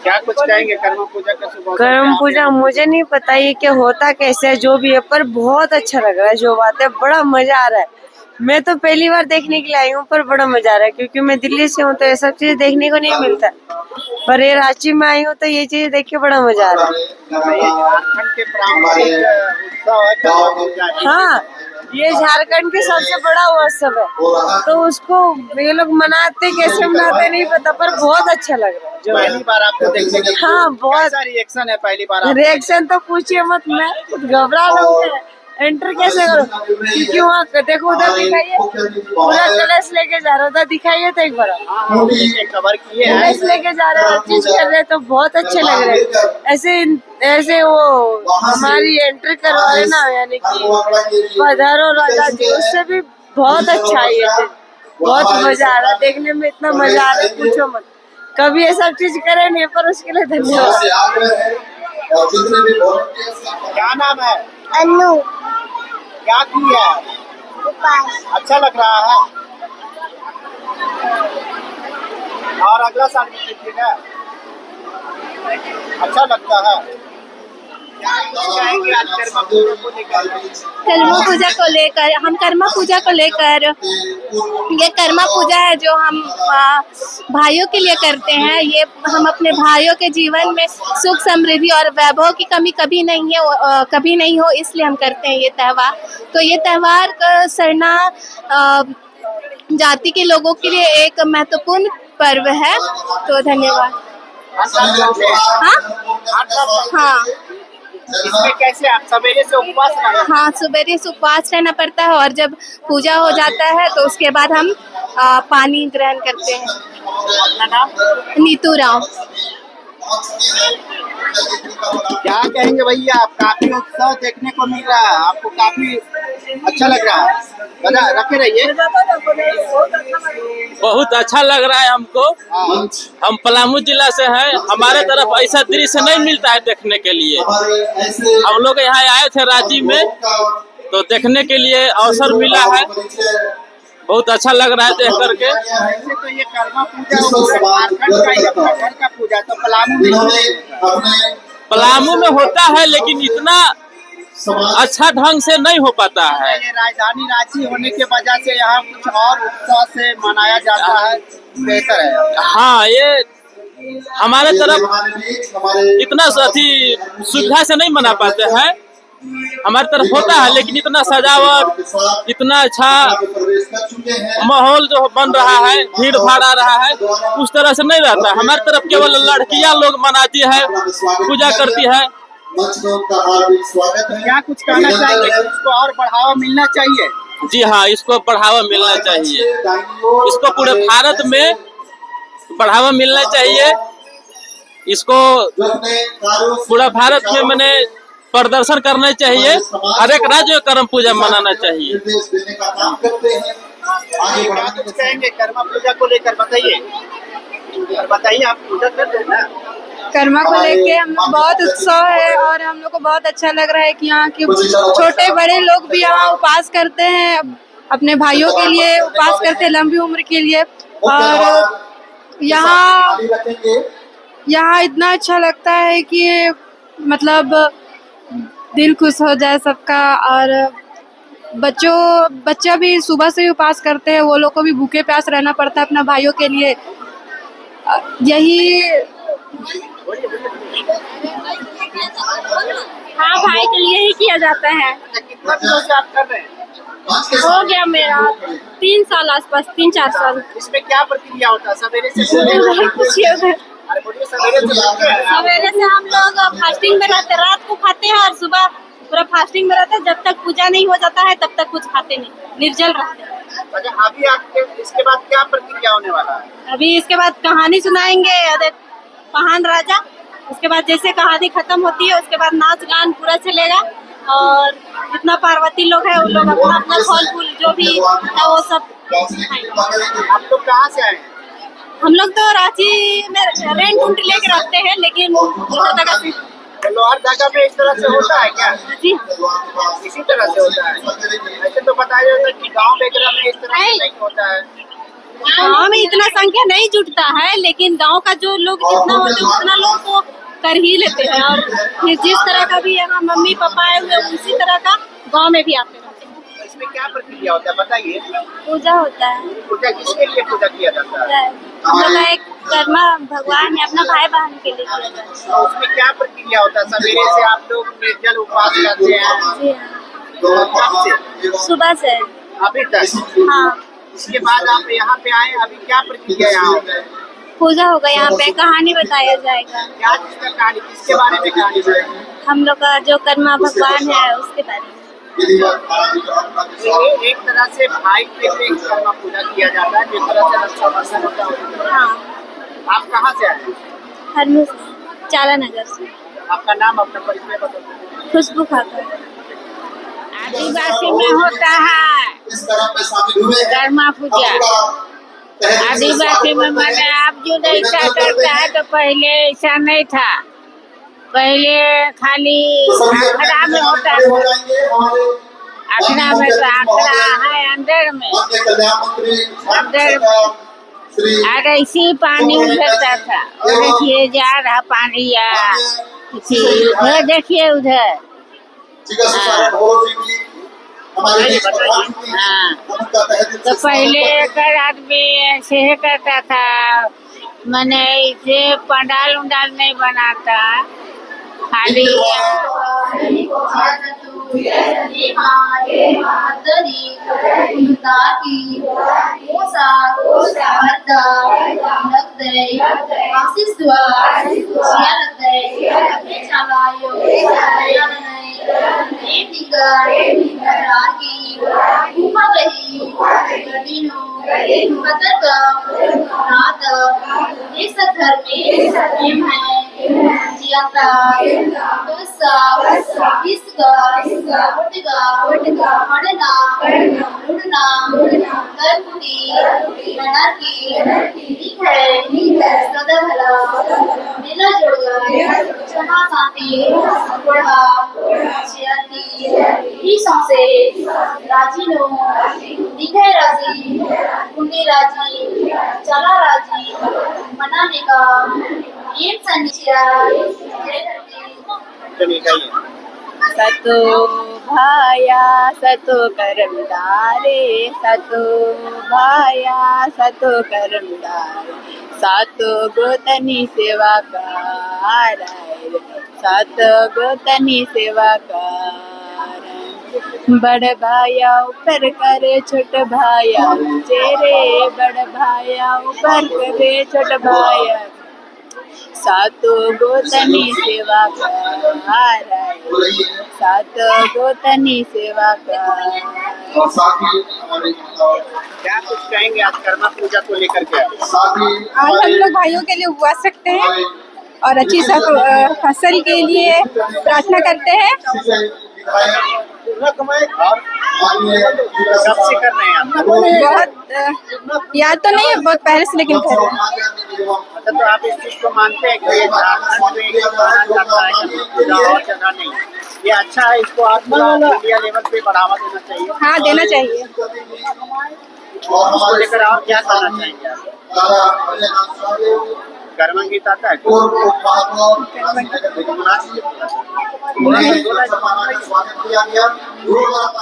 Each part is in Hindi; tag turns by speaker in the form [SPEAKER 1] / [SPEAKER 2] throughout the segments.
[SPEAKER 1] क्या कुछ कहेंगे कर्म पूजा का शुभ अवसर
[SPEAKER 2] कर्म
[SPEAKER 1] पे आप
[SPEAKER 2] पूजा मुझे नहीं पता ये कि होता कैसे है, जो भी है, पर बहुत अच्छा लग रहा है। जो बात है, बड़ा मजा आ रहा है। मैं तो पहली बार देखने के लिए आई हूँ, पर बड़ा मजा आ रहा है, क्योंकि मैं दिल्ली से हूँ, तो ये सब चीज देखने को नहीं मिलता। पर ये रांची में आई हूँ, तो ये चीज देख के बड़ा मजा आ रहा है।
[SPEAKER 1] ये झारखंड के पारंपरिक उत्सव है कर्म पूजा।
[SPEAKER 2] हाँ, ये झारखंड के सबसे बड़ा उत्सव है, तो उसको ये लोग मनाते कैसे मनाते नहीं पता, पर बहुत अच्छा लग रहा है। जो
[SPEAKER 1] पहली बार आपको देखने के
[SPEAKER 2] हाँ, बहुत
[SPEAKER 1] कैसा रिएक्शन है पहली बार आप
[SPEAKER 2] रिएक्शन तो पूछिए मत, मैं खुद घबरा रहा हूँ। एंटर कैसे करूँ, क्योंकि वहाँ देखो, उधर दिखाइए, पूरा कलश लेके जा रहा है, उधर दिखाइए तो एक बार
[SPEAKER 1] कवर किए हैं।
[SPEAKER 2] कलश लेके जा रहे हैं, हर चीज कर रहे हैं, तो बहुत अच्छे लग रहे हैं। ऐसे ऐसे वो हमारी एंट्री करवा रहे ना, यानी कि पधारो राजा जी, उससे भी बहुत अच्छा है ये चीज। बहुत मजा आ रहा है देखने में, इतना मजा आ रहा है पूछो मत। कभी ये सब चीज करे नहीं, पर उसके लिए धन्यवाद।
[SPEAKER 1] क्या नाम है?
[SPEAKER 2] अनु।
[SPEAKER 1] क्या की है? अच्छा लग रहा है। और अगला साल भी कीजिएगा। अच्छा लगता है। क्या कहेंगे आज कर्म पूजा को लेकर?
[SPEAKER 3] कर्मा पूजा को लेकर हम कर्मा पूजा को लेकर ये कर्मा पूजा है जो हम भाइयों के लिए करते हैं। ये हम अपने भाइयों के जीवन में सुख समृद्धि और वैभव की कमी कभी नहीं हो, इसलिए हम करते हैं ये त्यौहार। तो ये त्यौहार सरना जाति के लोगों के लिए एक महत्वपूर्ण पर्व है। तो धन्यवाद। हाँ,
[SPEAKER 1] इसमें कैसे आप सवेरे से उपवास रहना?
[SPEAKER 3] हाँ, सवेरे से उपवास रहना पड़ता है, और जब पूजा हो जाता है तो उसके बाद हम पानी ग्रहण करते हैं।
[SPEAKER 1] अपना नाम?
[SPEAKER 3] नीतू राव।
[SPEAKER 1] क्या कहेंगे भैया, आप काफी उत्सव देखने को मिल रहा है, आपको काफी अच्छा लग रहा है। बजा रखे रहिए।
[SPEAKER 4] बहुत अच्छा लग रहा है हमको। हम पलामू जिला से हैं, हमारे तरफ ऐसा दृश्य नहीं मिलता है देखने के लिए। हम लोग यहाँ आए थे रांची में, तो देखने के लिए अवसर मिला है। बहुत अच्छा लग रहा है देख करके।
[SPEAKER 1] वैसे तो ये कर्मा पूजा झारखंड का ही अपना घर का पूजा, तो
[SPEAKER 4] पलामू में होता है, लेकिन इतना अच्छा ढंग से नहीं हो पाता है।
[SPEAKER 1] ये राजधानी रांची होने के वजह से यहाँ कुछ और उत्साह से मनाया जाता है, बेहतर है।
[SPEAKER 4] हाँ, ये हमारे तरफ इतना सुविधा से नहीं मना पाते हैं। हमारी तरफ होता है, लेकिन इतना सजावट, इतना अच्छा माहौल जो बन रहा है, भीड़ भाड़ आ रहा है, उस तरह से नहीं रहता। हमारी तरफ केवल लड़कियां लोग मनाती है, पूजा करती है।
[SPEAKER 1] क्या कुछ कहना चाहिए? इसको और बढ़ावा मिलना चाहिए।
[SPEAKER 4] जी हाँ, इसको बढ़ावा मिलना चाहिए। इसको पूरे भारत में बढ़ावा मिलना चाहिए। इसको पूरा भारत में मैंने प्रदर्शन करना चाहिए। हर एक राज्य में कर्म पूजा मनाना चाहिए।
[SPEAKER 1] क्या कुछ कहेंगे कर्मा पूजा को लेकर? बताइए, आप पूजा करते हैं ना?
[SPEAKER 5] कर्मा को लेके हम लोग बहुत उत्सव है, और हम लोग को बहुत अच्छा लग रहा है कि यहाँ के छोटे बड़े लोग भी यहाँ उपवास करते हैं, अपने भाइयों के लिए उपवास करते हैं, लंबी उम्र के लिए। और यहाँ इतना अच्छा लगता है कि मतलब दिल खुश हो जाए सबका। और बच्चा भी सुबह से ही उपवास करते हैं, वो लोग को भी भूखे प्यास रहना पड़ता है अपना भाइयों के लिए। यही
[SPEAKER 3] हाँ, भाई के लिए ही किया जाता है।
[SPEAKER 1] कितना दिनों से आप कर रहे हैं?
[SPEAKER 3] हो गया मेरा 3 साल आसपास, 3-4 साल।
[SPEAKER 1] इसमें क्या प्रक्रिया होता है? सवेरे से
[SPEAKER 3] सवेरे से हम लोग फास्टिंग में रहते, रात को खाते हैं और सुबह पूरा फास्टिंग में रहते हैं। जब तक पूजा नहीं हो जाता है तब तक कुछ खाते नहीं, निर्जल रहते हैं।
[SPEAKER 1] अच्छा, अभी आपके इसके बाद क्या प्रक्रिया होने वाला है?
[SPEAKER 3] अभी इसके बाद कहानी सुनाएंगे पहान राजा। उसके बाद जैसे कहानी खत्म होती है, उसके बाद नाच गान पूरा चलेगा, और जितना पार्वती लोग है वो लोग अपना अपना फल फूल जो भी है वो सब खाएंगे।
[SPEAKER 1] आप लोग कहाँ से आए हैं?
[SPEAKER 3] हम लोग तो रांची में रेंट उंट लेके रखते हैं, लेकिन
[SPEAKER 1] लोहरदगा में इस तरह से होता है क्या?
[SPEAKER 3] जी
[SPEAKER 1] इसी तरह से होता है। ऐसे तो बताया जाता है कि गाँव वगैरह में इस तरह से नहीं होता है।
[SPEAKER 3] गाँव में इतना संख्या नहीं जुटता है, लेकिन गांव का जो लोग जितना होते हैं उतना लोग तो कर ही लेते हैं। और फिर जिस तरह का भी यहाँ मम्मी पापा आए हुए उसी तरह का गांव में भी आते रहते हैं।
[SPEAKER 1] इसमें क्या प्रक्रिया होता है बताइए।
[SPEAKER 3] पूजा होता है,
[SPEAKER 1] पूजा किसके लिए पूजा किया जाता है?
[SPEAKER 3] हम लोग का एक कर्मा भगवान है, अपना भाई बहन के लिए किया जाता है।
[SPEAKER 1] तो उसमें क्या प्रक्रिया होता है? सवेरे से आप लोग निर्जल उपवास करते हैं?
[SPEAKER 3] जी हाँ,
[SPEAKER 1] कब से?
[SPEAKER 3] सुबह से।
[SPEAKER 1] अभी तक?
[SPEAKER 3] हाँ,
[SPEAKER 1] इसके बाद आप यहाँ पे आए, अभी क्या प्रक्रिया यहाँ होता है?
[SPEAKER 3] पूजा होगा, यहाँ पे कहानी बताया जाएगा।
[SPEAKER 1] क्या चीज का कहानी, किसके बारे में कहानी बताएंगे?
[SPEAKER 3] हम लोग का जो कर्मा भगवान है उसके बारे में।
[SPEAKER 1] तो ये एक तरह से भाई के लिए कर्मा पूजा किया जाता है, जिस तरह से रक्षाबंधन होता है।
[SPEAKER 3] हाँ,
[SPEAKER 1] आप कहाँ से आए?
[SPEAKER 3] हरमू से, चाला नगर से।
[SPEAKER 1] आपका नाम, अपना परिचय बताइए।
[SPEAKER 3] खुशबू खाकर।
[SPEAKER 2] आदिवासी में होता है कर्मा पूजा। आदिवासी में मैंने आप जो ऐसा करता है, तो पहले ऐसा नहीं था। पहले खाली आखड़ा में होता था, आखड़ा में तो आखड़ा है अंदर में, अंदर और ऐसे पानी उठता था। और देखिए जा रहा पानी, या उधर देखिए उधर। हाँ, तो पहले कर आदमी ऐसे ही करता था, मैंने इसे पंडाल उंडाल नहीं बनाता, खाली
[SPEAKER 1] चलिए कहिए।
[SPEAKER 5] सतो भाया सतो कर्मदारे, सतो भाया सतो कर्मदारे, सातो गोतनी सेवा कार, सात गोतनी सेवा कार। बड़ भाया ऊपर करे छोट भाया चेरे, बड़ भाया ऊपर करे छोट भाया, सातो गोतनी सेवा कार, सात गोतनी सेवा कार।
[SPEAKER 1] क्या कुछ कहेंगे आज कर्मा पूजा को लेकर के?
[SPEAKER 5] आज हम लोग भाइयों के लिए उपवास रखते हैं और अच्छी फसल के लिए प्रार्थना करते हैं।
[SPEAKER 1] और कब से कर रहे हैं आप?
[SPEAKER 5] बहुत याद तो नहीं है, बहुत पहले से, लेकिन कर रहे हैं।
[SPEAKER 1] अच्छा, तो आप इस चीज को मानते हैं कि ये झारखंड में ये माना जाता है कि पूजा और जगह नहीं, ये अच्छा है, इसको आप इंडिया लेवल पे बढ़ावा देना चाहिए?
[SPEAKER 5] हाँ, देना चाहिए।
[SPEAKER 1] उसको लेकर और क्या करना चाहिए? कर्मा गीत आता है?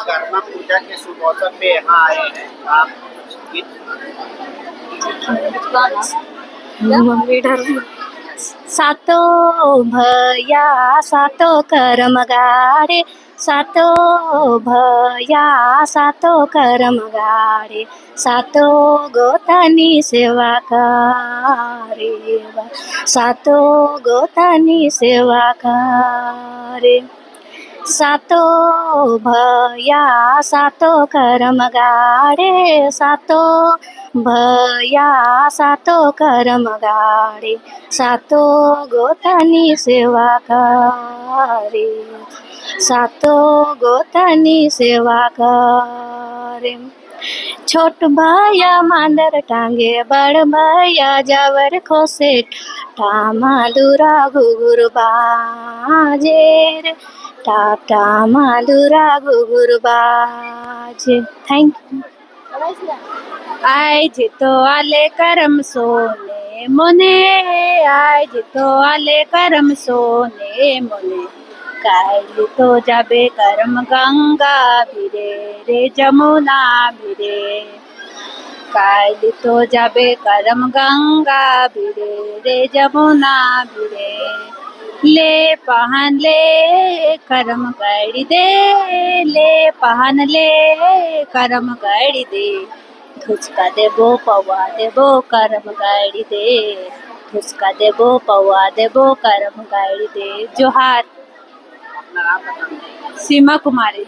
[SPEAKER 1] कर्मा पूजा के शुभ अवसर पे यहाँ आए हैं आप,
[SPEAKER 3] सातो भैया सातो कर्म गाड़े, सातो भैया सातो कर्म गाड़े, सातो गोतनी सेवा करे, सातो गोतनी सेवा करे। सातो भैया सातो कर्म गाड़े, सातो भैया सातो कर्म गाड़े, सातो गोतनी सेवा करे, सातो गोतनी सेवा करे। छोट भैया मांदर टांगे, बड़ भैया जावर खोसे, टामा दूरा घुघुर बाजे, टाटा माधुरा घुघुर बाजे। Thank you. आज तो आले करम सोने मोने, आज तो आले करम सोने मोने, काल तो जाबे करम गंगा भिरे रे जमुना भिरे, काल तो जाबे करम गंगा भिरे रे जमुना भिरे, ले पहन ले करम गड़ी दे, ले पहन ले करम गड़ी दे, धुचका देबो पौआ देबो करम गड़ी दे, धुचका देबो पौआ देबो करम गड़ी दे। जोहार।
[SPEAKER 1] अपना नाम बताओ।
[SPEAKER 3] सीमा कुमारी।